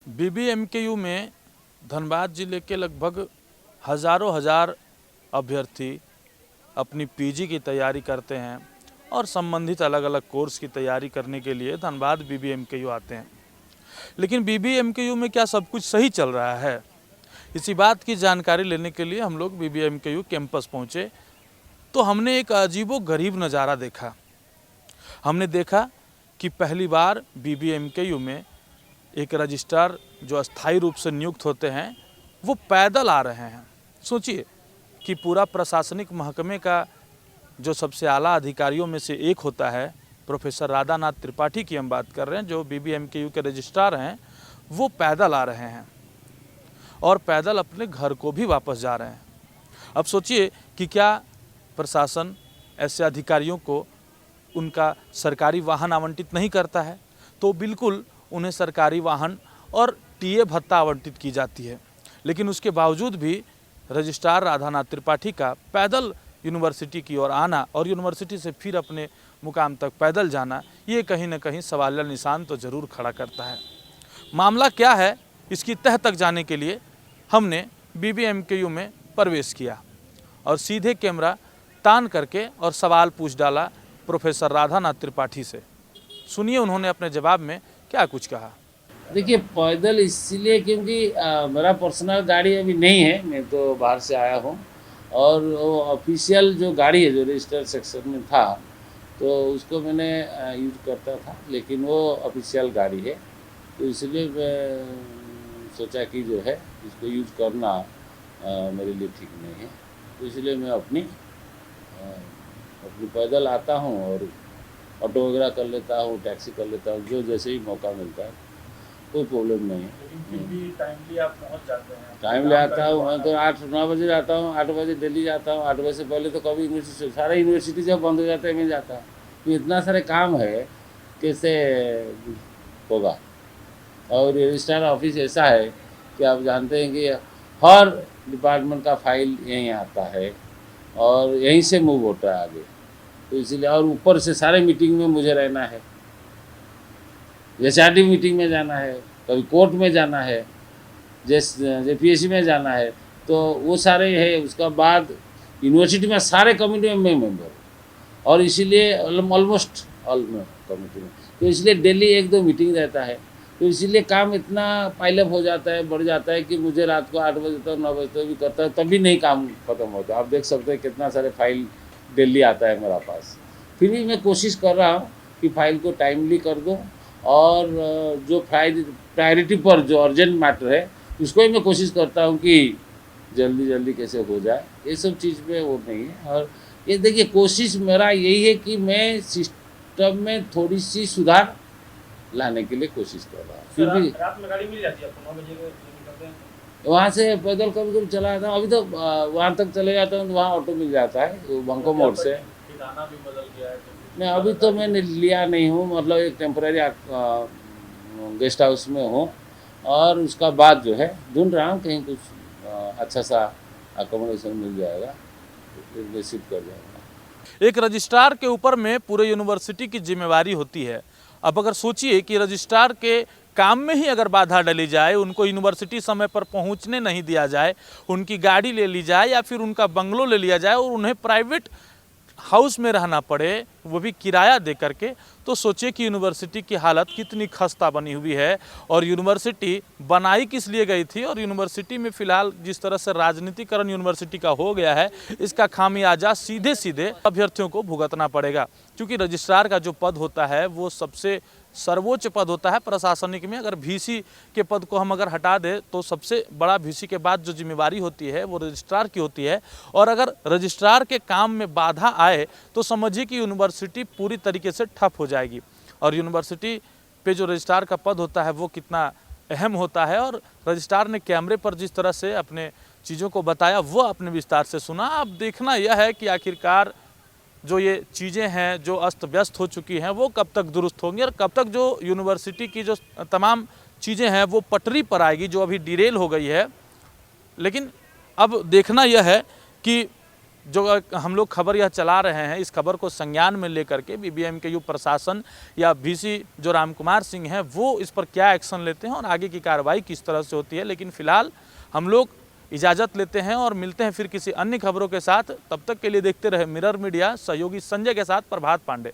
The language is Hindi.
बीबीएमकेयू में धनबाद जिले के लगभग हज़ार अभ्यर्थी अपनी पीजी की तैयारी करते हैं और संबंधित अलग अलग कोर्स की तैयारी करने के लिए धनबाद बीबीएमकेयू आते हैं। लेकिन बीबीएमकेयू में क्या सब कुछ सही चल रहा है? इसी बात की जानकारी लेने के लिए हम लोग बीबीएमकेयू कैंपस पहुँचे तो हमने एक अजीबोगरीब नज़ारा देखा। हमने देखा कि पहली बार बीबीएमकेयू में एक रजिस्ट्रार जो अस्थायी रूप से नियुक्त होते हैं वो पैदल आ रहे हैं। सोचिए कि पूरा प्रशासनिक महकमे का जो सबसे आला अधिकारियों में से एक होता है, प्रोफेसर राधानाथ त्रिपाठी की हम बात कर रहे हैं, जो बीबीएमकेयू के रजिस्ट्रार हैं, वो पैदल आ रहे हैं और पैदल अपने घर को भी वापस जा रहे हैं। अब सोचिए कि क्या प्रशासन ऐसे अधिकारियों को उनका सरकारी वाहन आवंटित नहीं करता है? तो बिल्कुल उन्हें सरकारी वाहन और टीए भत्ता आवंटित की जाती है, लेकिन उसके बावजूद भी रजिस्ट्रार राधानाथ त्रिपाठी का पैदल यूनिवर्सिटी की ओर आना और यूनिवर्सिटी से फिर अपने मुकाम तक पैदल जाना, ये कहीं ना कहीं सवालिया निशान तो ज़रूर खड़ा करता है। मामला क्या है, इसकी तह तक जाने के लिए हमने बीबीएमकेयू में प्रवेश किया और सीधे कैमरा तान करके और सवाल पूछ डाला प्रोफेसर राधानाथ त्रिपाठी से। सुनिए उन्होंने अपने जवाब में क्या कुछ कहा। देखिए, पैदल इसलिए क्योंकि मेरा पर्सनल गाड़ी अभी नहीं है, मैं तो बाहर से आया हूँ और वो ऑफिशियल जो गाड़ी है जो रजिस्टर सेक्शन में था तो उसको मैंने यूज करता था, लेकिन वो ऑफिशियल गाड़ी है तो इसलिए मैं सोचा कि जो है इसको यूज करना मेरे लिए ठीक नहीं है, तो इसलिए मैं अपनी पैदल आता हूँ और ऑटो वगैरह कर लेता हूँ, टैक्सी कर लेता हूँ, जो जैसे ही मौका मिलता है, कोई प्रॉब्लम नहीं है। लेकिन फिर भी टाइमली आप पहुंच जाते हैं? टाइम ले आता हूँ, मैं तो 8-9 बजे जाता हूँ, 8 बजे दिल्ली जाता हूँ। 8 बजे से पहले तो कभी यूनिवर्सिटी, सारा यूनिवर्सिटी जब बंद हो जाता है मैं जाता हूँ, तो इतना सारे काम है कैसे होगा। और रजिस्ट्रार ऑफिस ऐसा है कि आप जानते हैं कि हर डिपार्टमेंट का फाइल यहीं आता है और यहीं से मूव होता है आगे, तो इसीलिए और ऊपर से सारे मीटिंग में मुझे रहना है, एचआरडी मीटिंग में जाना है, कभी कोर्ट में जाना है, जेपीएससी में जाना है, तो वो सारे है। उसका बाद यूनिवर्सिटी में सारे कमेटी में मैं मेंबर हूँ और इसीलिए ऑलमोस्ट ऑल कमेटी में, तो इसलिए डेली 1-2 मीटिंग रहता है, तो इसीलिए काम इतना पाइलअप हो जाता है, बढ़ जाता है कि मुझे रात को 8 बजे तक 9 बजे तक भी करता है, तभी नहीं काम खत्म होता। आप देख सकते हैं कितना सारे फाइल डेली आता है मेरा पास। फिर भी मैं कोशिश कर रहा हूँ कि फाइल को टाइमली कर दूँ और जो प्रायोरिटी पर जो अर्जेंट मैटर है उसको ही मैं कोशिश करता हूँ कि जल्दी कैसे हो जाए। ये सब चीज़ में वो नहीं है। और ये देखिए, कोशिश मेरा यही है कि मैं सिस्टम में थोड़ी सी सुधार लाने के लिए कोशिश कर रहा हूँ। फिर भी रात में गाड़ी मिल जाती है आपको? 9 बजे निकलते हैं वहाँ से पैदल कभी चला जाता हूँ, अभी तो वहाँ तक चले जाता हूँ तो वहाँ ऑटो मिल जाता है बंको मोड़ से। ठिकाना भी बदल गया है तो नहीं, अभी तो मैंने लिया नहीं हूँ, मतलब एक टेम्परेरी गेस्ट हाउस में हूँ और उसका बाद जो है ढूंढ रहा हूँ कहीं कुछ अच्छा सा अकोमोडेशन मिल जाएगा तो फिर रिसीव कर जाएगा। एक रजिस्ट्रार के ऊपर में पूरे यूनिवर्सिटी की जिम्मेवारी होती है। अब अगर सोचिए कि रजिस्ट्रार के काम में ही अगर बाधा डाली जाए, उनको यूनिवर्सिटी समय पर पहुंचने नहीं दिया जाए, उनकी गाड़ी ले ली जाए या फिर उनका बंगलो ले लिया जाए और उन्हें प्राइवेट हाउस में रहना पड़े, वो भी किराया दे करके, तो सोचिए कि यूनिवर्सिटी की हालत कितनी खस्ता बनी हुई है। और यूनिवर्सिटी बनाई किस लिए गई थी और यूनिवर्सिटी में फ़िलहाल जिस तरह से राजनीतिकरण यूनिवर्सिटी का हो गया है, इसका खामियाजा सीधे अभ्यर्थियों को भुगतना पड़ेगा। क्योंकि रजिस्ट्रार का जो पद होता है वो सबसे सर्वोच्च पद होता है प्रशासनिक में। अगर वीसी के पद को हम अगर हटा दें तो सबसे बड़ा वीसी के बाद जो जिम्मेवारी होती है वो रजिस्ट्रार की होती है। और अगर रजिस्ट्रार के काम में बाधा आए तो समझिए कि यूनिवर्सिटी पूरी तरीके से ठप हो जाएगी। और यूनिवर्सिटी पे जो रजिस्ट्रार का पद होता है वो कितना अहम होता है। और रजिस्ट्रार ने कैमरे पर जिस तरह से अपने चीज़ों को बताया वो अपने विस्तार से सुना। अब देखना यह है कि आखिरकार जो ये चीज़ें हैं जो अस्त व्यस्त हो चुकी हैं वो कब तक दुरुस्त होंगी और कब तक जो यूनिवर्सिटी की जो तमाम चीज़ें हैं वो पटरी पर आएगी, जो अभी डिरेल हो गई है। लेकिन अब देखना यह है कि जो हम लोग खबर यह चला रहे हैं, इस खबर को संज्ञान में लेकर के BBMKU प्रशासन या VC जो रामकुमार सिंह हैं वो इस पर क्या एक्शन लेते हैं और आगे की कार्रवाई किस तरह से होती है। लेकिन फिलहाल हम लोग इजाज़त लेते हैं और मिलते हैं फिर किसी अन्य खबरों के साथ। तब तक के लिए देखते रहे मिरर मीडिया। सहयोगी संजय के साथ प्रभात पांडे।